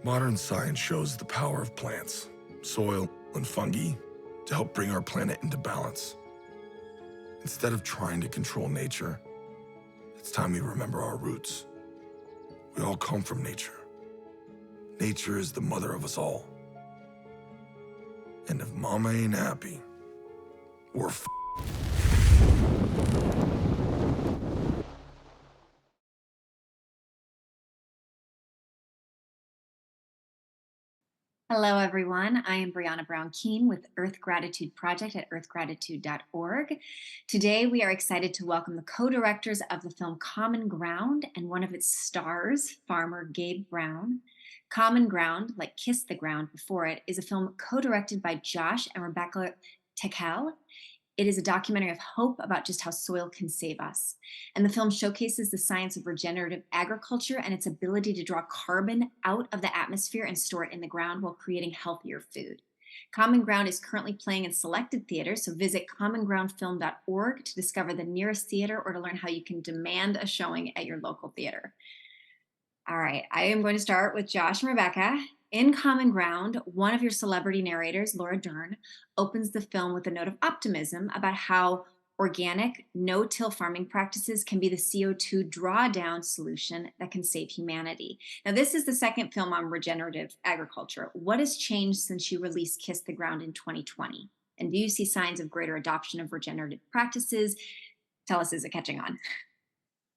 Modern science shows the power of plants, soil, and fungi to help bring our planet into balance. Instead of trying to control nature, it's time we remember our roots. We all come from nature. Nature is the mother of us all. And if Mama ain't happy, we're Hello, everyone. I am Brianna Brown-Keene with Earth Gratitude Project at earthgratitude.org. Today, we are excited to welcome the co-directors of the film Common Ground and one of its stars, Farmer Gabe Brown. Common Ground, like Kiss the Ground before it, is a film co-directed by Josh and Rebecca Tickell. It is a documentary of hope about just how soil can save us. And the film showcases the science of regenerative agriculture and its ability to draw carbon out of the atmosphere and store it in the ground while creating healthier food. Common Ground is currently playing in selected theaters, so visit commongroundfilm.org to discover the nearest theater or to learn how you can demand a showing at your local theater. All right, I am going to start with Josh and Rebecca. In Common Ground, one of your celebrity narrators, Laura Dern, opens the film with a note of optimism about how organic, no-till farming practices can be the CO2 drawdown solution that can save humanity. Now, this is the second film on regenerative agriculture. What has changed since you released Kiss the Ground in 2020? And do you see signs of greater adoption of regenerative practices? Tell us, is it catching on?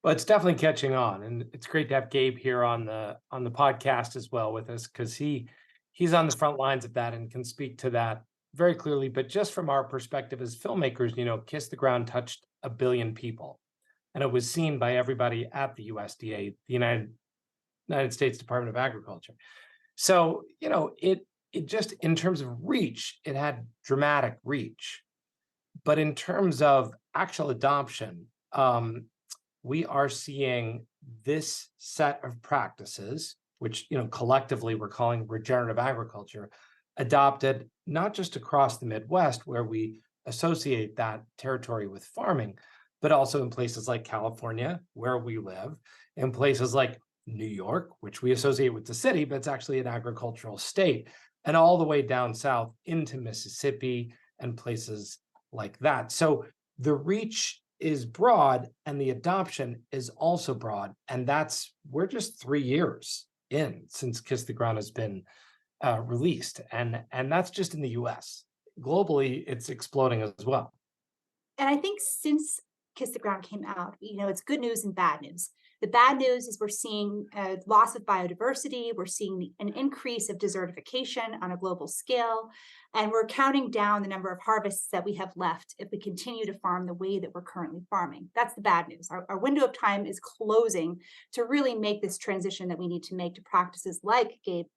Well, it's definitely catching on, and it's great to have Gabe here on the podcast as well with us, because he's on the front lines of that and can speak to that very clearly. But just from our perspective as filmmakers, Kiss the Ground touched 1 billion people, and it was seen by everybody at the USDA, the United States Department of Agriculture. So it just, in terms of reach, it had dramatic reach, but in terms of actual adoption, we are seeing this set of practices, which collectively we're calling regenerative agriculture, adopted not just across the Midwest, where we associate that territory with farming, but also in places like California, where we live, in places like New York, which we associate with the city, but it's actually an agricultural state, and all the way down south into Mississippi and places like that. So the reach is broad and the adoption is also broad. And we're just 3 years in since Kiss the Ground has been released. And that's just in the US. Globally, it's exploding as well. And I think since Kiss the Ground came out, it's good news and bad news. The bad news is we're seeing a loss of biodiversity. We're seeing an increase of desertification on a global scale. And we're counting down the number of harvests that we have left if we continue to farm the way that we're currently farming. That's the bad news. Our window of time is closing to really make this transition that we need to make to practices like Gabe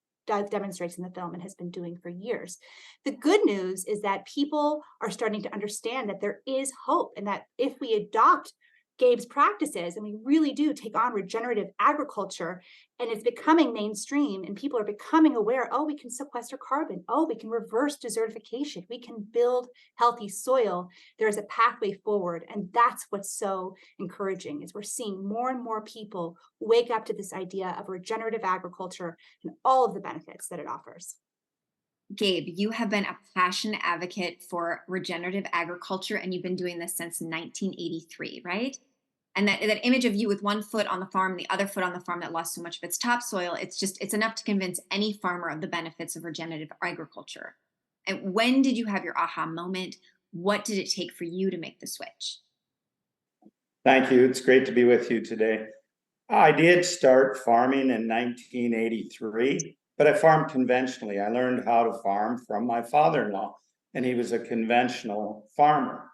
demonstrates in the film and has been doing for years. The good news is that people are starting to understand that there is hope, and that if we adopt Gabe's practices and we really do take on regenerative agriculture, and it's becoming mainstream and people are becoming aware, we can sequester carbon, we can reverse desertification, we can build healthy soil, there's a pathway forward. And that's what's so encouraging, is we're seeing more and more people wake up to this idea of regenerative agriculture and all of the benefits that it offers. Gabe, you have been a passionate advocate for regenerative agriculture, and you've been doing this since 1983, right? And that image of you with one foot on the farm, the other foot on the farm that lost so much of its topsoil, it's enough to convince any farmer of the benefits of regenerative agriculture. And when did you have your aha moment? What did it take for you to make the switch? Thank you. It's great to be with you today. I did start farming in 1983, but I farmed conventionally. I learned how to farm from my father-in-law, and he was a conventional farmer.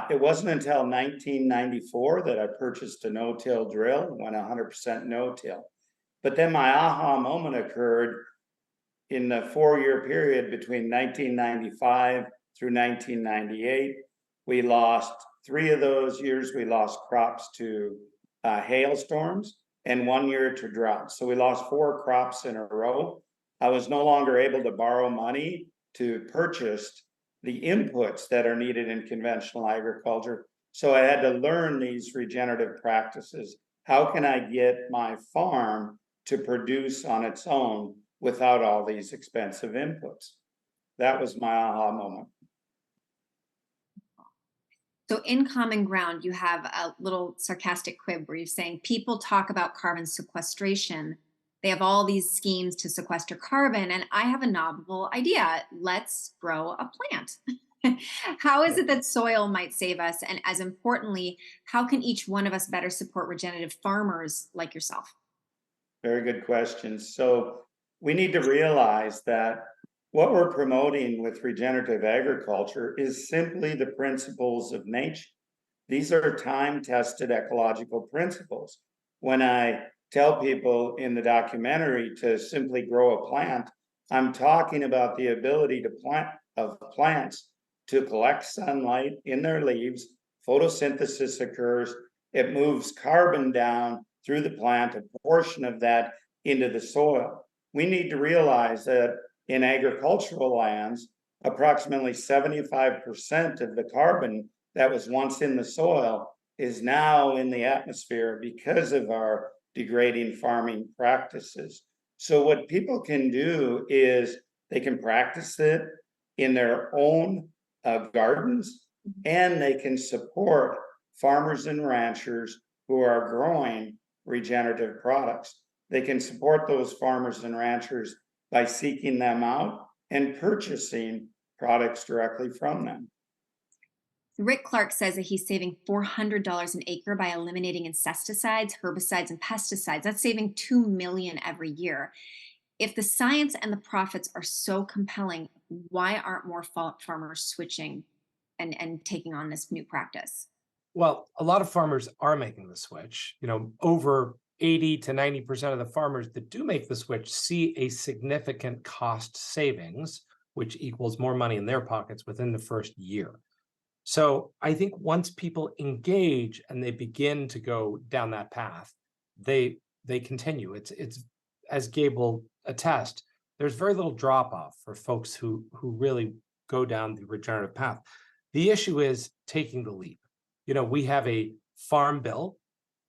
It wasn't until 1994 that I purchased a no-till drill, went 100% no-till. But then my aha moment occurred in the 4-year period between 1995 through 1998. We lost 3 of those years, we lost crops to hailstorms, and 1 year to drought. So we lost 4 crops in a row. I was no longer able to borrow money to purchase the inputs that are needed in conventional agriculture. So I had to learn these regenerative practices. How can I get my farm to produce on its own without all these expensive inputs. That was my aha moment. So in Common Ground, you have a little sarcastic quib where you're saying people talk about carbon sequestration. They have all these schemes to sequester carbon, and I have a novel idea. Let's grow a plant. How is it that soil might save us? And as importantly, how can each one of us better support regenerative farmers like yourself? Very good questions. So we need to realize that what we're promoting with regenerative agriculture is simply the principles of nature. These are time-tested ecological principles. When I tell people in the documentary to simply grow a plant, I'm talking about the ability of plants to collect sunlight in their leaves. Photosynthesis occurs. It moves carbon down through the plant, a portion of that into the soil. We need to realize that in agricultural lands, approximately 75% of the carbon that was once in the soil is now in the atmosphere because of our degrading farming practices. So what people can do is they can practice it in their own gardens, and they can support farmers and ranchers who are growing regenerative products. They can support those farmers and ranchers by seeking them out and purchasing products directly from them. Rick Clark says that he's saving $400 an acre by eliminating insecticides, herbicides, and pesticides. That's saving $2 million every year. If the science and the profits are so compelling, why aren't more farmers switching and taking on this new practice? Well, a lot of farmers are making the switch. Over 80 to 90% of the farmers that do make the switch see a significant cost savings, which equals more money in their pockets within the first year. So I think once people engage and they begin to go down that path, they continue. It's as Gabe will attest, there's very little drop off for folks who really go down the regenerative path. The issue is taking the leap. We have a farm bill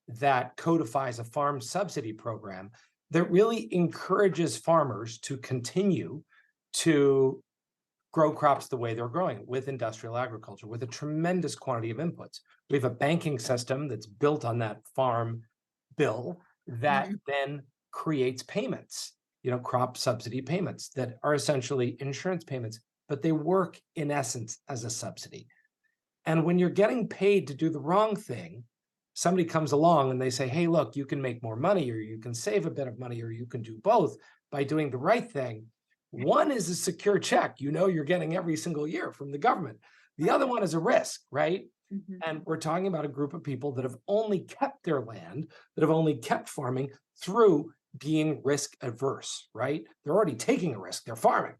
that codifies a farm subsidy program that really encourages farmers to continue to grow crops the way they're growing with industrial agriculture, with a tremendous quantity of inputs. We have a banking system that's built on that farm bill that then creates payments, crop subsidy payments that are essentially insurance payments, but they work in essence as a subsidy. And when you're getting paid to do the wrong thing, somebody comes along and they say, hey, look, you can make more money, or you can save a bit of money, or you can do both by doing the right thing. One is a secure check, you're getting every single year from the government. The other one is a risk, right? And we're talking about a group of people that have only kept their land, that have only kept farming through being risk averse, right? They're already taking a risk, they're farming.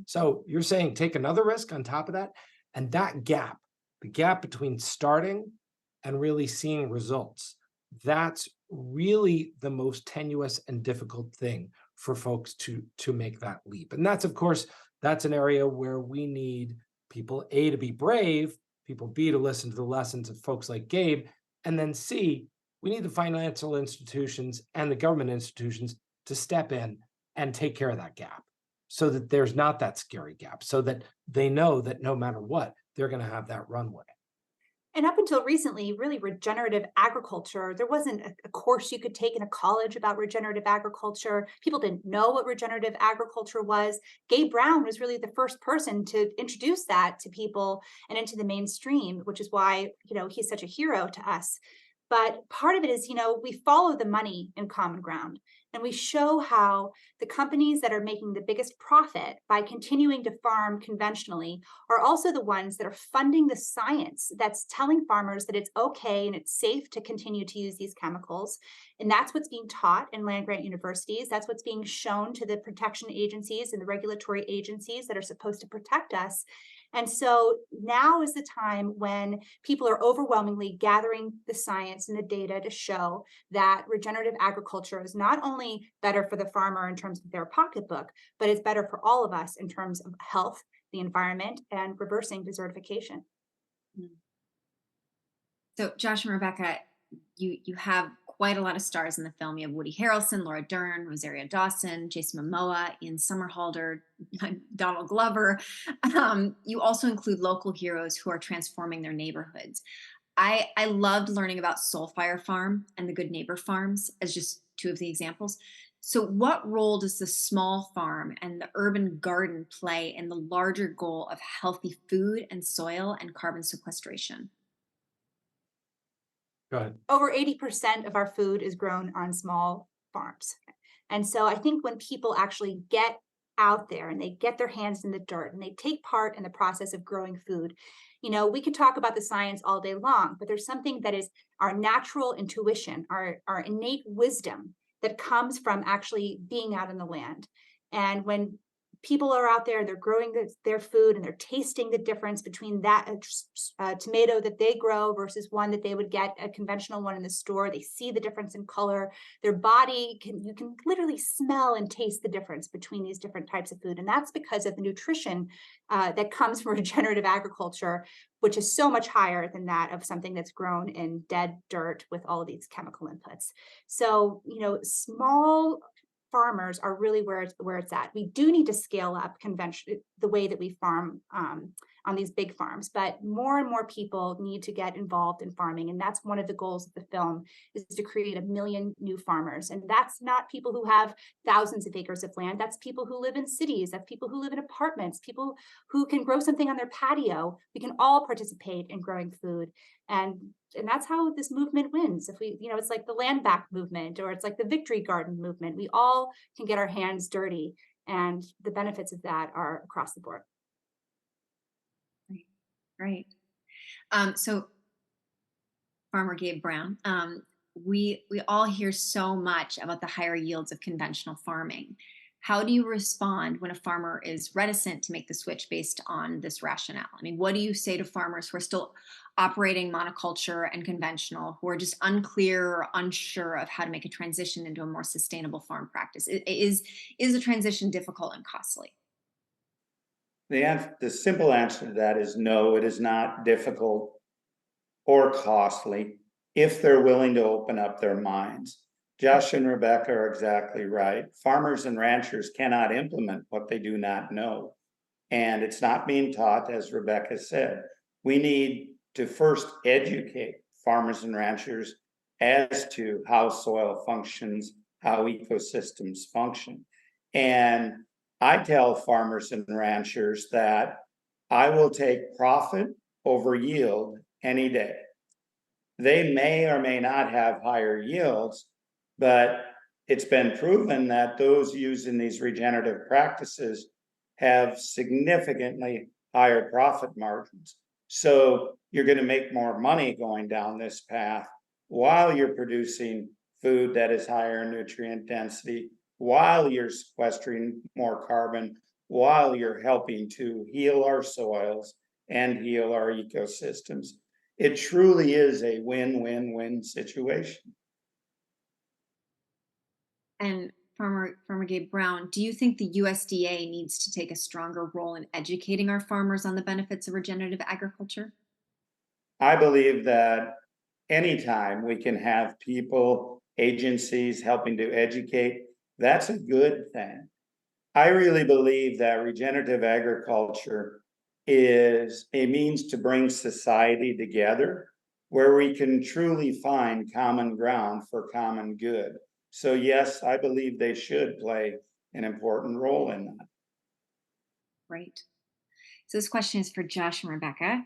So you're saying take another risk on top of that. And that gap, the gap between starting and really seeing results, that's really the most tenuous and difficult thing for folks to make that leap. And that's, of course, that's an area where we need people, A, to be brave, people, B, to listen to the lessons of folks like Gabe, and then C, we need the financial institutions and the government institutions to step in and take care of that gap so that there's not that scary gap, so that they know that no matter what, they're going to have that runway. And up until recently, really regenerative agriculture, there wasn't a course you could take in a college about regenerative agriculture. People didn't know what regenerative agriculture was. Gabe Brown was really the first person to introduce that to people and into the mainstream, which is why, he's such a hero to us. But part of it is, we follow the money in Common Ground, and we show how the companies that are making the biggest profit by continuing to farm conventionally are also the ones that are funding the science that's telling farmers that it's okay and it's safe to continue to use these chemicals. And that's what's being taught in land-grant universities. That's what's being shown to the protection agencies and the regulatory agencies that are supposed to protect us. And so now is the time when people are overwhelmingly gathering the science and the data to show that regenerative agriculture is not only better for the farmer in terms of their pocketbook, but it's better for all of us in terms of health, the environment, and reversing desertification. So Josh and Rebecca, you have quite a lot of stars in the film. You have Woody Harrelson, Laura Dern, Rosario Dawson, Jason Momoa, Ian Somerhalder, Donald Glover. You also include local heroes who are transforming their neighborhoods. I loved learning about Soul Fire Farm and the Good Neighbor Farms as just two of the examples. So what role does the small farm and the urban garden play in the larger goal of healthy food and soil and carbon sequestration? Go ahead. Over 80% of our food is grown on small farms. And so I think when people actually get out there and they get their hands in the dirt and they take part in the process of growing food, we could talk about the science all day long, but there's something that is our natural intuition, our innate wisdom that comes from actually being out in the land. And when people are out there, they're growing their food and they're tasting the difference between that tomato that they grow versus one that they would get a conventional one in the store. They see the difference in color. Their body you can literally smell and taste the difference between these different types of food. And that's because of the nutrition that comes from regenerative agriculture, which is so much higher than that of something that's grown in dead dirt with all of these chemical inputs. So, small farmers are really where it's at. We do need to scale up the way that we farm on these big farms, but more and more people need to get involved in farming. And that's one of the goals of the film, is to create 1 million new farmers. And that's not people who have thousands of acres of land. That's people who live in cities. That's people who live in apartments, people who can grow something on their patio. We can all participate in growing food. And that's how this movement wins. If we, it's like the land back movement, or it's like the victory garden movement. We all can get our hands dirty, and the benefits of that are across the board. Right. So Farmer Gabe Brown, we all hear so much about the higher yields of conventional farming. How do you respond when a farmer is reticent to make the switch based on this rationale? I mean, what do you say to farmers who are still operating monoculture and conventional, who are just unclear or unsure of how to make a transition into a more sustainable farm practice? Is the transition difficult and costly? The simple answer to that is no, it is not difficult or costly if they're willing to open up their minds. Josh and Rebecca are exactly right. Farmers and ranchers cannot implement what they do not know. And it's not being taught, as Rebecca said. We need to first educate farmers and ranchers as to how soil functions, how ecosystems function. And I tell farmers and ranchers that I will take profit over yield any day. They may or may not have higher yields, but it's been proven that those using these regenerative practices have significantly higher profit margins. So you're going to make more money going down this path while you're producing food that is higher in nutrient density, while you're sequestering more carbon, while you're helping to heal our soils and heal our ecosystems. It truly is a win-win-win situation. And Farmer Gabe Brown, do you think the USDA needs to take a stronger role in educating our farmers on the benefits of regenerative agriculture? I believe that anytime we can have people, agencies helping to educate, that's a good thing. I really believe that regenerative agriculture is a means to bring society together where we can truly find common ground for common good. So yes, I believe they should play an important role in that. Right. So this question is for Josh and Rebecca.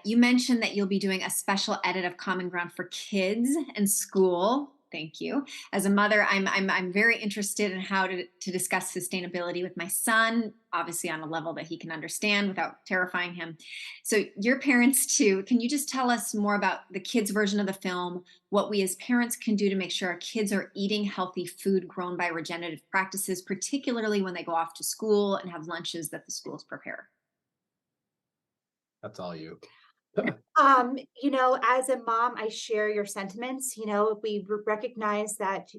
You mentioned that you'll be doing a special edit of Common Ground for kids and school. Thank you. As a mother, I'm very interested in how to discuss sustainability with my son, obviously on a level that he can understand without terrifying him. So you're parents too. Can you just tell us more about the kids' version of the film, what we as parents can do to make sure our kids are eating healthy food grown by regenerative practices, particularly when they go off to school and have lunches that the schools prepare? That's all you. As a mom, I share your sentiments. We recognize that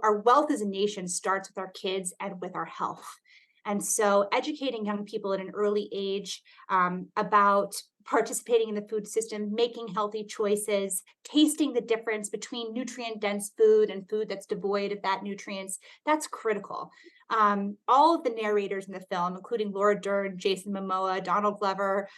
our wealth as a nation starts with our kids and with our health. And so educating young people at an early age about participating in the food system, making healthy choices, tasting the difference between nutrient-dense food and food that's devoid of that nutrients. That's critical. All of the narrators in the film, including Laura Dern, Jason Momoa, Donald Glover,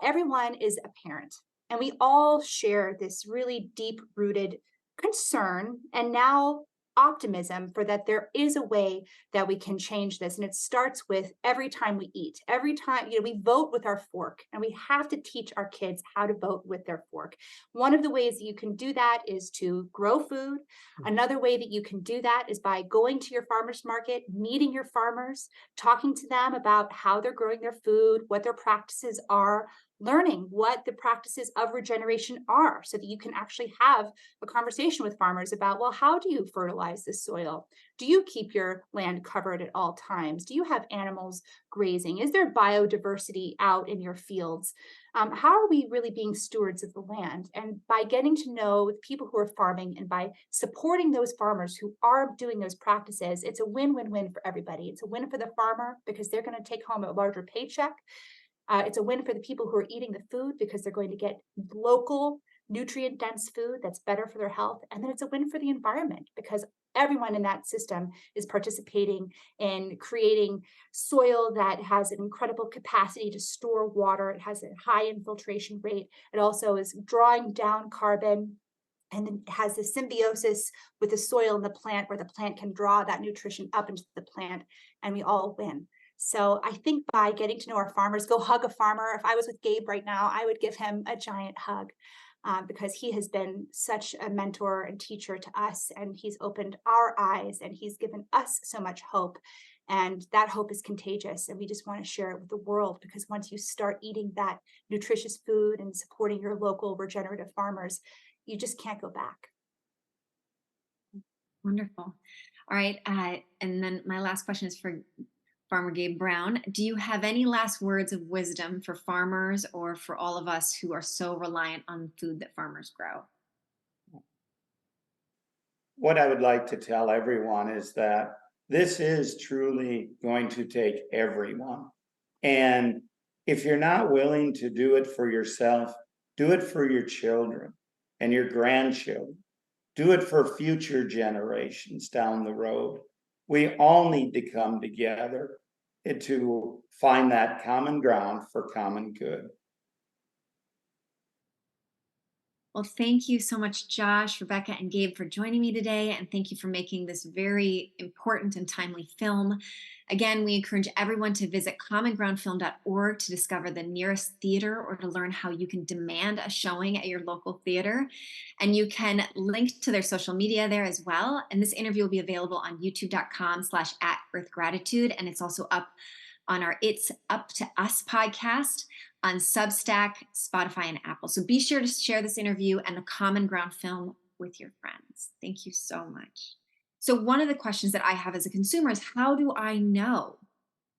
everyone is a parent. And we all share this really deep-rooted concern and now optimism for that there is a way that we can change this. And it starts with every time we eat. Every time, we vote with our fork, and we have to teach our kids how to vote with their fork. One of the ways that you can do that is to grow food. Another way that you can do that is by going to your farmer's market, meeting your farmers, talking to them about how they're growing their food, what their practices are, learning what the practices of regeneration are, so that you can actually have a conversation with farmers about, well, how do you fertilize the soil? Do you keep your land covered at all times? Do you have animals grazing? Is there biodiversity out in your fields? How are we really being stewards of the land? And by getting to know the people who are farming and by supporting those farmers who are doing those practices, it's a win-win-win for everybody. It's a win for the farmer because they're going to take home a larger paycheck. It's a win for the people who are eating the food because they're going to get local, nutrient-dense food that's better for their health. And then it's a win for the environment because everyone in that system is participating in creating soil that has an incredible capacity to store water. It has a high infiltration rate. It also is drawing down carbon, and then has a symbiosis with the soil and the plant where the plant can draw that nutrition up into the plant, and we all win. So I think by getting to know our farmers, go hug a farmer. If I was with Gabe right now, I would give him a giant hug because he has been such a mentor and teacher to us, and he's opened our eyes and he's given us so much hope. And that hope is contagious, and we just want to share it with the world, because once you start eating that nutritious food and supporting your local regenerative farmers, you just can't go back. Wonderful. All right. And then my last question is for Farmer Gabe Brown. Do you have any last words of wisdom for farmers or for all of us who are so reliant on food that farmers grow? What I would like to tell everyone is that this is truly going to take everyone. And if you're not willing to do it for yourself, do it for your children and your grandchildren. Do it for future generations down the road. We all need to come together to find that common ground for common good. Well, thank you so much, Josh, Rebecca, and Gabe, for joining me today. And thank you for making this very important and timely film. Again, we encourage everyone to visit commongroundfilm.org to discover the nearest theater or to learn how you can demand a showing at your local theater. And you can link to their social media there as well. And this interview will be available on youtube.com/@earthgratitude. And it's also up on our It's Up to Us podcast on Substack, Spotify, and Apple. So be sure to share this interview and the Common Ground film with your friends. Thank you so much. So one of the questions that I have as a consumer is, how do I know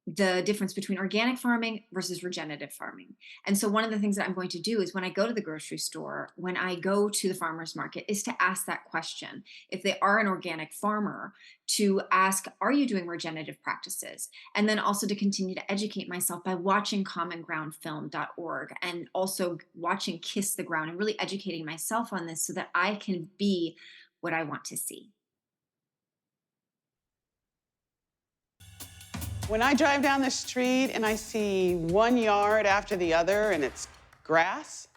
the difference between organic farming versus regenerative farming? And so one of the things that I'm going to do is when I go to the grocery store, when I go to the farmer's market, is to ask that question. If they are an organic farmer, to ask, are you doing regenerative practices? And then also to continue to educate myself by watching commongroundfilm.org and also watching Kiss the Ground and really educating myself on this so that I can be what I want to see. When I drive down the street and I see one yard after the other and it's grass,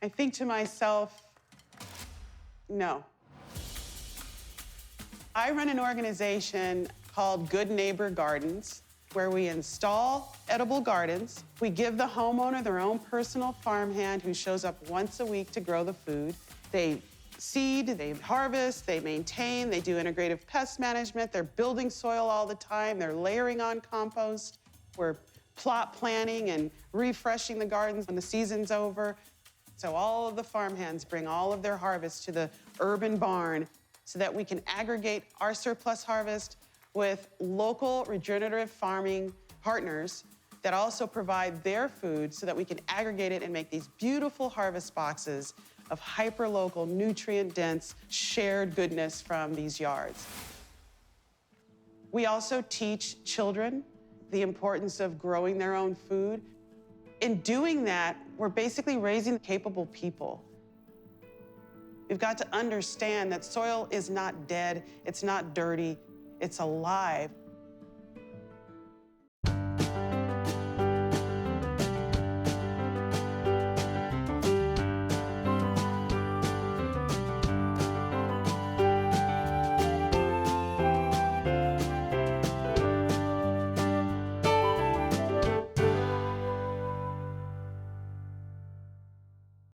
I think to myself, no. I run an organization called Good Neighbor Gardens, where we install edible gardens. We give the homeowner their own personal farmhand who shows up once a week to grow the food. They seed, they harvest, they maintain, they do integrative pest management, they're building soil all the time, they're layering on compost, we're plot planting and refreshing the gardens when the season's over. So all of the farmhands bring all of their harvest to the urban barn so that we can aggregate our surplus harvest with local regenerative farming partners that also provide their food so that we can aggregate it and make these beautiful harvest boxes of hyper-local, nutrient-dense, shared goodness from these yards. We also teach children the importance of growing their own food. In doing that, We're basically raising capable people. We've got to understand that soil is not dead, it's not dirty, it's alive.